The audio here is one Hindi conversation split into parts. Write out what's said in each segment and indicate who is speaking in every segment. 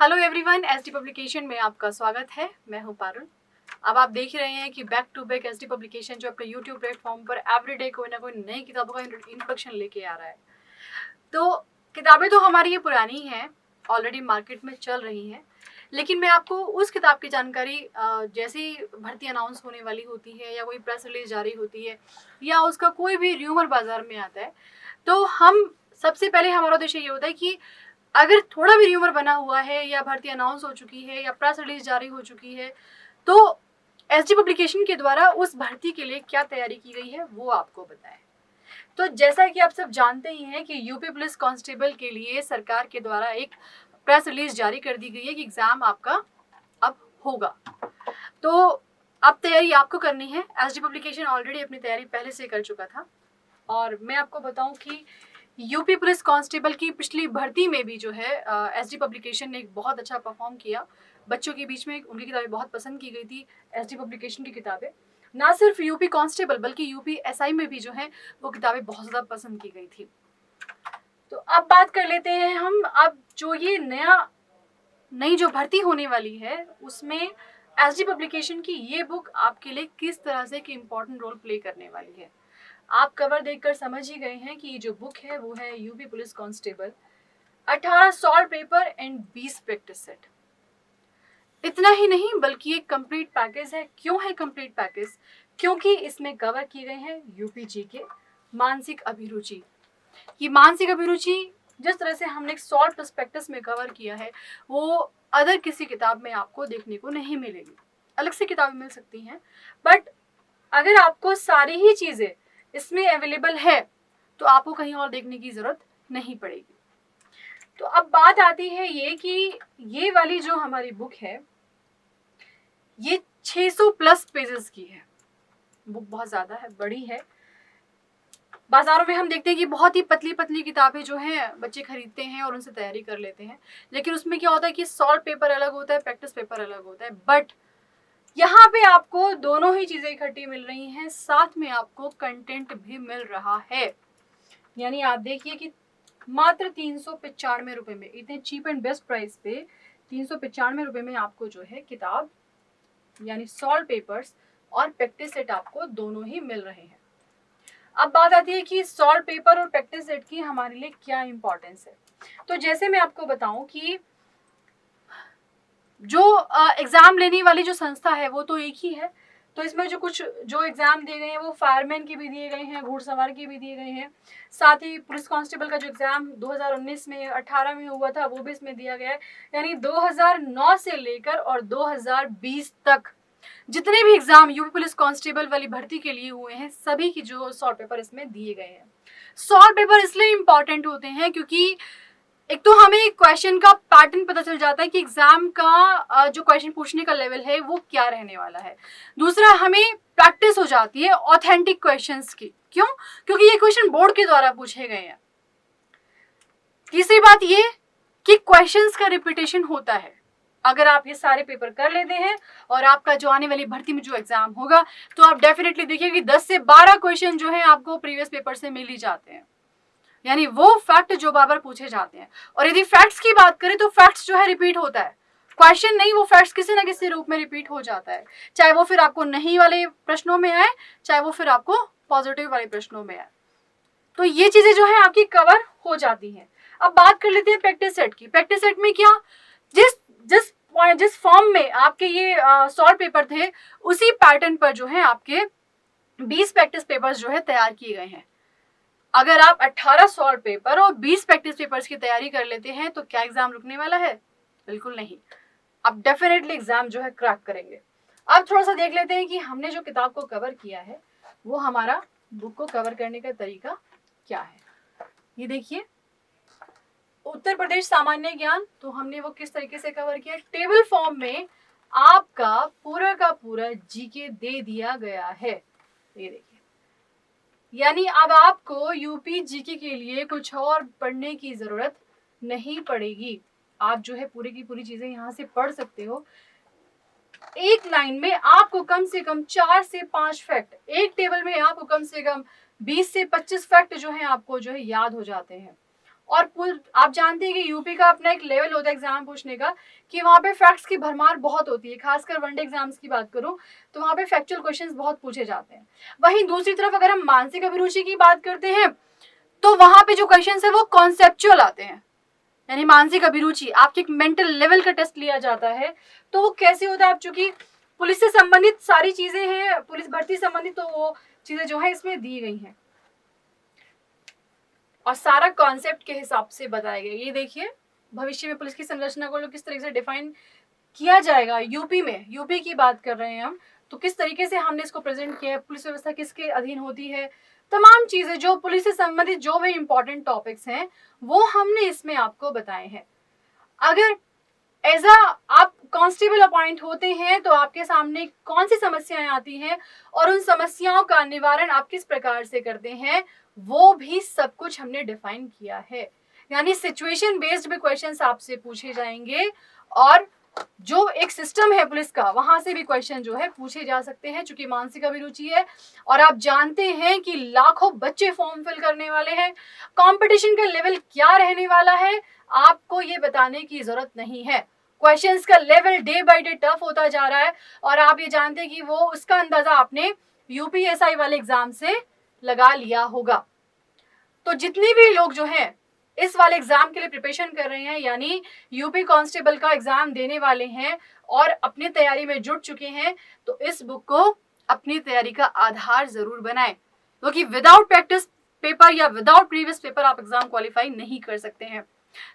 Speaker 1: हेलो एवरीवन, एसडी पब्लिकेशन में आपका स्वागत है। मैं हूं पारुल। अब आप देख रहे हैं कि back to back SD publication जो अपने यूट्यूब प्लेटफॉर्म पर एवरीडे कोई ना कोई नई किताबों का इंट्रोडक्शन लेके आ रहा है। तो किताबें तो हमारी ये पुरानी हैं, ऑलरेडी मार्केट में चल रही हैं, लेकिन मैं आपको उस किताब की जानकारी जैसे ही भर्ती अनाउंस होने वाली होती है या कोई प्रेस रिलीज जारी होती है या उसका कोई भी र्यूमर बाजार में आता है, तो हम सबसे पहले हमारा उद्देश्य ये होता है कि अगर थोड़ा भी र्यूमर बना हुआ है या भर्ती अनाउंस हो चुकी है या प्रेस रिलीज जारी हो चुकी है, तो एसडी पब्लिकेशन के द्वारा उस भर्ती के लिए क्या तैयारी की गई है वो आपको बताएं। तो जैसा कि आप सब जानते ही हैं कि यूपी पुलिस कांस्टेबल के लिए सरकार के द्वारा एक प्रेस रिलीज जारी कर दी गई है कि एग्जाम आपका अब होगा। तो अब तैयारी आपको करनी है। एसडी पब्लिकेशन ऑलरेडी अपनी तैयारी पहले से कर चुका था और मैं आपको बताऊं कि यूपी पुलिस कांस्टेबल की पिछली भर्ती में भी जो है एसडी पब्लिकेशन ने एक बहुत अच्छा परफॉर्म किया। बच्चों के बीच में उनकी किताबें बहुत पसंद की गई थी। एसडी पब्लिकेशन की किताबें ना सिर्फ यूपी कांस्टेबल बल्कि यूपी एसआई में भी जो है वो किताबें बहुत ज़्यादा पसंद की गई थी। तो अब बात कर लेते हैं हम, अब जो ये नई जो भर्ती होने वाली है उसमें एसडी पब्लिकेशन की ये बुक आपके लिए किस तरह से एक इम्पॉर्टेंट रोल प्ले करने वाली है। आप कवर देखकर समझ ही गए हैं कि ये जो बुक है वो है UP police constable 18 solve paper and 20 practice set. इतना ही नहीं बल्कि एक कंप्लीट पैकेज है। क्यों है कंप्लीट पैकेज? क्योंकि इसमें कवर किए गए हैं यूपी जी के मानसिक अभिरुचि। ये मानसिक अभिरुचि जिस तरह से हमने एक सॉल्व प्रोस्पेक्टस में कवर किया है वो अदर किसी किताब में आपको देखने को नहीं मिलेगी। अलग से किताबें मिल सकती हैं, बट अगर आपको सारी ही चीज़ें इसमें अवेलेबल है तो आपको कहीं और देखने की ज़रूरत नहीं पड़ेगी। तो अब बात आती है ये कि ये वाली जो हमारी बुक है ये 600 प्लस पेजेस की है। बुक बहुत ज़्यादा है, बड़ी है। बाजारों में हम देखते हैं कि बहुत ही पतली पतली किताबें जो हैं बच्चे खरीदते हैं और उनसे तैयारी कर लेते हैं, लेकिन उसमें क्या होता है कि सॉल्व पेपर अलग होता है, प्रैक्टिस पेपर अलग होता है। बट यहाँ पे आपको दोनों ही चीज़ें इकट्ठी मिल रही हैं, साथ में आपको कंटेंट भी मिल रहा है। यानी आप देखिए कि मात्र 395 रुपये में, इतने चीप एंड बेस्ट प्राइस पे 395 रुपये में आपको जो है किताब यानी सॉल्व पेपर्स और प्रैक्टिस सेट आपको दोनों ही मिल रहे हैं। अब बात आती है कि सॉल्व पेपर और प्रैक्टिस सेट की हमारे लिए क्या इंपॉर्टेंस है। तो जैसे मैं आपको बताऊं कि जो एग्ज़ाम लेने वाली जो संस्था है वो तो एक ही है, तो इसमें जो एग्ज़ाम दे गए हैं वो फायरमैन के भी दिए गए हैं, घुड़सवार के भी दिए गए हैं, साथ ही पुलिस कांस्टेबल का जो एग्ज़ाम 2019 में 18 में हुआ था वो भी इसमें दिया गया है। यानी 2009 से लेकर और 2020 तक जितने भी एग्ज़ाम यूपी पुलिस कांस्टेबल वाली भर्ती के लिए हुए हैं सभी की जो सॉल्व पेपर इसमें दिए गए हैं। सॉल्व पेपर इसलिए इम्पॉर्टेंट होते हैं क्योंकि एक तो हमें क्वेश्चन का पैटर्न पता चल जाता है कि एग्जाम का जो क्वेश्चन पूछने का लेवल है वो क्या रहने वाला है। दूसरा, हमें प्रैक्टिस हो जाती है ऑथेंटिक क्वेश्चंस की। क्यों? क्योंकि ये क्वेश्चन बोर्ड के द्वारा पूछे गए हैं। तीसरी बात ये कि क्वेश्चंस का रिपीटेशन होता है। अगर आप ये सारे पेपर कर लेते हैं और आपका जो आने वाली भर्ती में जो एग्जाम होगा तो आप डेफिनेटली देखिए कि 10 से 12 क्वेश्चन जो है आपको प्रीवियस पेपर से मिल ही जाते हैं, यानी वो फैक्ट जो बार बार पूछे जाते हैं। और यदि फैक्ट्स की बात करें तो फैक्ट्स जो है रिपीट होता है, क्वेश्चन नहीं, वो फैक्ट्स किसी ना किसी रूप में रिपीट हो जाता है, चाहे वो फिर आपको नहीं वाले प्रश्नों में आए चाहे वो फिर आपको पॉजिटिव वाले प्रश्नों में आए। तो ये चीजें जो है आपकी कवर हो जाती हैं। अब बात कर लेते हैं प्रैक्टिस सेट की। प्रैक्टिस सेट में क्या, जिस फॉर्म में आपके ये सॉल्व पेपर थे उसी पैटर्न पर जो है आपके 20 प्रैक्टिस पेपर्स जो है तैयार किए गए हैं। अगर आप 18 सॉल्व पेपर और 20 प्रैक्टिस पेपर्स की तैयारी कर लेते हैं तो क्या एग्जाम रुकने वाला है? बिल्कुल नहीं, आप डेफिनेटली एग्जाम जो है क्रैक करेंगे। अब थोड़ा सा देख लेते हैं कि हमने जो किताब को कवर किया है वो हमारा बुक को कवर करने का तरीका क्या है। ये देखिए, उत्तर प्रदेश सामान्य ज्ञान, तो हमने वो किस तरीके से कवर किया। टेबल फॉर्म में आपका पूरा का पूरा जीके दे दिया गया है। ये देखिए, यानी अब आपको यूपी जीके के लिए कुछ और पढ़ने की जरूरत नहीं पड़ेगी। आप जो है पूरी की पूरी चीजें यहाँ से पढ़ सकते हो। एक लाइन में आपको कम से कम 4 से 5 फैक्ट, एक टेबल में आपको कम से कम 20 से 25 फैक्ट जो है आपको जो है याद हो जाते हैं। और आप जानते हैं कि यूपी का अपना एक लेवल होता है एग्जाम पूछने का, कि वहाँ पे फैक्ट्स की भरमार बहुत होती है। खासकर वनडे एग्जाम्स की बात करूँ तो वहाँ पे फैक्चुअल क्वेश्चंस बहुत पूछे जाते हैं। वहीं दूसरी तरफ अगर हम मानसिक अभिरुचि की बात करते हैं तो वहाँ पे जो क्वेश्चंस है वो कॉन्सेप्चुअल आते हैं। यानी मानसिक अभिरुचि, आपके एक मेंटल लेवल का टेस्ट लिया जाता है। तो वो कैसे होता है, आप चूंकि पुलिस से संबंधित सारी चीजें हैं, पुलिस भर्ती संबंधित, तो वो चीजें जो है इसमें दी गई हैं और सारा कॉन्सेप्ट के हिसाब से बताया गया। ये देखिए भविष्य में पुलिस की संरचना को किस तरीके से डिफाइन किया जाएगा। यूपी में, यूपी की बात कर रहे हैं हम, तो किस तरीके से हमने इसको प्रेजेंट किया है, पुलिस व्यवस्था किसके अधीन होती है, तमाम चीजें जो पुलिस से संबंधित जो भी इंपॉर्टेंट टॉपिक्स हैं वो हमने इसमें आपको बताए हैं। अगर एज आप कांस्टेबल अपॉइंट होते हैं तो आपके सामने कौन सी समस्याएं आती हैं और उन समस्याओं का निवारण आप किस प्रकार से करते हैं, वो भी सब कुछ हमने डिफाइन किया है। यानी सिचुएशन बेस्ड भी क्वेश्चंस आपसे पूछे जाएंगे और जो एक सिस्टम है पुलिस का वहां से भी क्वेश्चन जो है पूछे जा सकते हैं, चूंकि मानसिक अभिरुचि है। और आप जानते हैं कि लाखों बच्चे फॉर्म फिल करने वाले हैं, कंपटीशन का लेवल क्या रहने वाला है आपको ये बताने की जरूरत नहीं है। क्वेश्चंस का level day by day tough होता जा रहा है और आप ये जानते हैं कि वो उसका अंदाजा आपने यूपीएसआई वाले एग्जाम से लगा लिया होगा। तो जितने भी लोग जो हैं इस वाले एग्जाम के लिए प्रिपरेशन कर रहे हैं, यानी यूपी कांस्टेबल का एग्जाम देने वाले हैं और अपनी तैयारी में जुट चुके हैं, तो इस बुक को अपनी तैयारी का आधार जरूर बनाएं, क्योंकि विदाउट प्रैक्टिस पेपर या विदाउट प्रीवियस पेपर आप एग्जाम क्वालिफाई नहीं कर सकते हैं।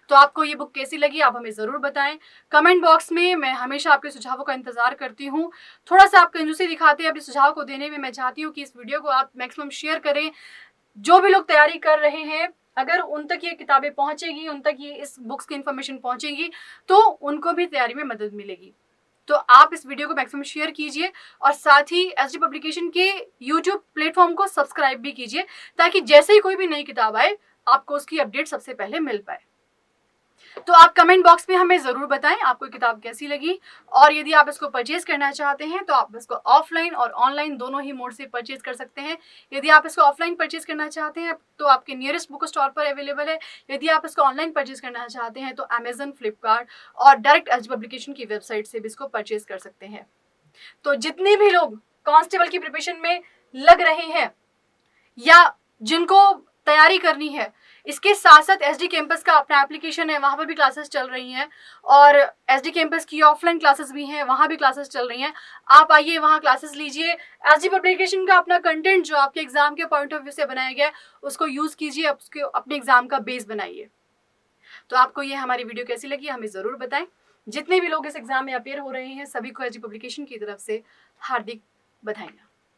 Speaker 1: तो आपको ये बुक कैसी लगी आप हमें जरूर बताएं कमेंट बॉक्स में। मैं हमेशा आपके सुझावों का इंतजार करती हूँ। थोड़ा सा आप कंजूसी दिखाते हैं अपने सुझाव को देने में। मैं चाहती हूँ कि इस वीडियो को आप मैक्सिमम शेयर करें। जो भी लोग तैयारी कर रहे हैं, अगर उन तक ये किताबें पहुंचेगी, उन तक ये इस बुक्स की इंफॉर्मेशन पहुंचेगी, तो उनको भी तैयारी में मदद मिलेगी। तो आप इस वीडियो को मैक्सिमम शेयर कीजिए और साथ ही एसडी पब्लिकेशन के यूट्यूब प्लेटफॉर्म को सब्सक्राइब भी कीजिए, ताकि जैसे ही कोई भी नई किताब आए आपको उसकी अपडेट सबसे पहले मिल पाए। तो आप कमेंट बॉक्स में हमें जरूर बताएं आपको किताब कैसी लगी, और यदि आप इसको परचेज करना चाहते हैं तो आप इसको ऑफलाइन और ऑनलाइन दोनों ही मोड से परचेज कर सकते हैं। यदि आप इसको ऑफलाइन परचेज करना चाहते हैं तो आपके नियरेस्ट बुक स्टोर पर अवेलेबल है। यदि आप इसको ऑनलाइन परचेज करना चाहते हैं तो अमेजन, फ्लिपकार्ट और डायरेक्ट एसडी पब्लिकेशन की वेबसाइट से भी इसको परचेज कर सकते हैं। तो जितने भी लोग कांस्टेबल की प्रिपरेशन में लग रहे हैं या जिनको तैयारी करनी है, इसके साथ साथ एसडी कैंपस का अपना एप्लीकेशन है, वहाँ पर भी क्लासेस चल रही हैं, और एसडी कैंपस की ऑफलाइन क्लासेस भी हैं, वहाँ भी क्लासेस चल रही हैं। आप आइए वहाँ क्लासेस लीजिए। एसडी पब्लिकेशन का अपना कंटेंट जो आपके एग्जाम के पॉइंट ऑफ व्यू से बनाया गया है उसको यूज़ कीजिए, उसके अपने एग्जाम का बेस बनाइए। तो आपको ये हमारी वीडियो कैसी लगी हमें ज़रूर बताएं। जितने भी लोग इस एग्जाम में अपेयर हो रहे हैं सभी को एसडी पब्लिकेशन की तरफ से हार्दिक बधाइयाँ।